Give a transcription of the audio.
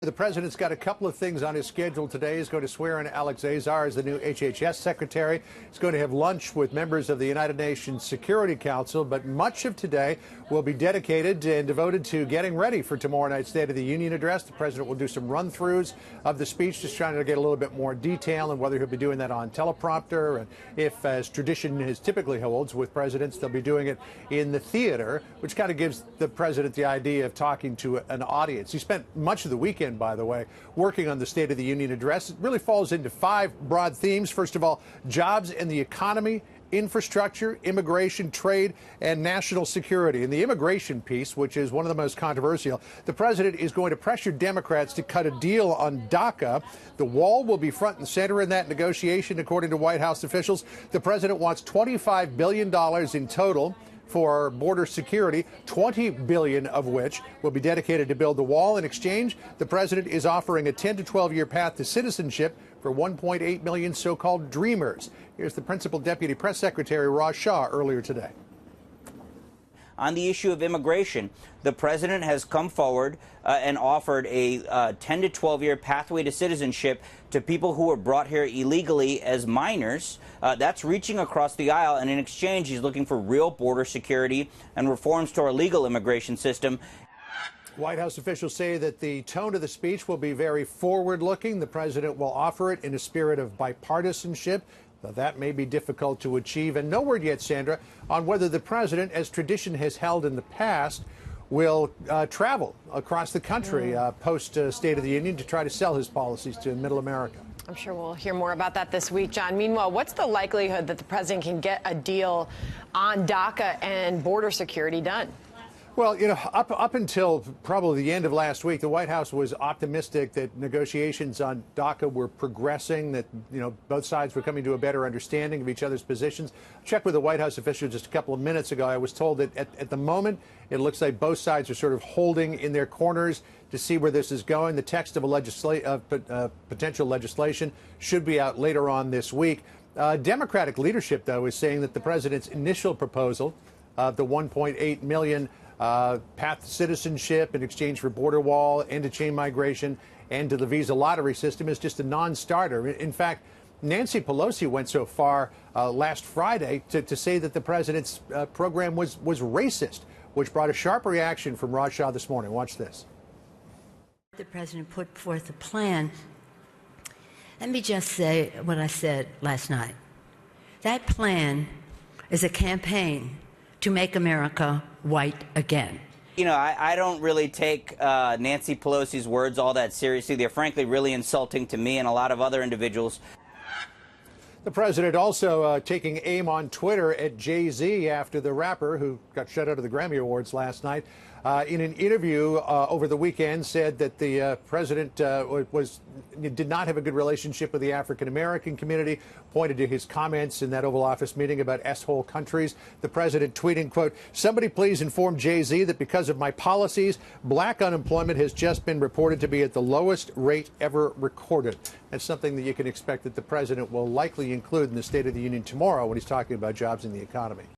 The president's got a couple of things on his schedule today. He's going to swear in Alex Azar as the new HHS secretary. He's going to have lunch with members of the United Nations Security Council, but much of today will be dedicated and devoted to getting ready for tomorrow night's State of the Union address. The president will do some run-throughs of the speech, just trying to get a little bit more detail, and whether he'll be doing that on teleprompter, and if, as tradition is typically holds with presidents, they'll be doing it in the theater, which kind of gives the president the idea of talking to an audience. He spent much of the weekend, by the way, working on the State of the Union address. It really falls into 5 broad themes. First of all, jobs and the economy, infrastructure, immigration, trade, and national security. In the immigration piece, which is one of the most controversial, the president is going to pressure Democrats to cut a deal on DACA. The wall will be front and center in that negotiation, according to White House officials. The president wants $25 billion in total for border security, $20 billion of which will be dedicated to build the wall. In exchange, the president is offering a 10 to 12-year path to citizenship for 1.8 million so-called dreamers. Here's the principal deputy press secretary, Raj Shah, earlier today. On the issue of immigration, the president has come forward and offered a 10 to 12-year pathway to citizenship to people who were brought here illegally as minors. That's reaching across the aisle, and in exchange, he's looking for real border security and reforms to our legal immigration system. White House officials say that the tone of the speech will be very forward-looking. The president will offer it in a spirit of bipartisanship, though that may be difficult to achieve. And no word yet, Sandra, on whether the president, as tradition has held in the past, will travel across the country post-State of the Union to try to sell his policies to Middle America. I'm sure we'll hear more about that this week, John. Meanwhile, what's the likelihood that the president can get a deal on DACA and border security done? Well, you know, up until probably the end of last week, the White House was optimistic that negotiations on DACA were progressing, that, you know, both sides were coming to a better understanding of each other's positions. I checked with a White House official just a couple of minutes ago. I was told that at the moment, it looks like both sides are sort of holding in their corners to see where this is going. The text of a potential legislation should be out later on this week. Democratic leadership, though, is saying that the president's initial proposal of the 1.8 million path to citizenship in exchange for border wall, end to chain migration, and to the visa lottery system is just a non-starter. In fact, Nancy Pelosi went so far last Friday to say that the president's program was racist, which brought a sharp reaction from Raj Shah this morning. Watch this. The president put forth a plan. Let me just say what I said last night. That plan is a campaign to make America white again. You know, I don't really take Nancy Pelosi's words all that seriously. They're frankly really insulting to me and a lot of other individuals. The president also taking aim on Twitter at Jay-Z after the rapper, who got shut out of the Grammy Awards last night, in an interview over the weekend said that the president did not have a good relationship with the African-American community, pointed to his comments in that Oval Office meeting about S-hole countries. The president tweeting, quote, "Somebody please inform Jay-Z that because of my policies, black unemployment has just been reported to be at the lowest rate ever recorded." That's something that you can expect that the president will likely include in the State of the Union tomorrow when he's talking about jobs in the economy.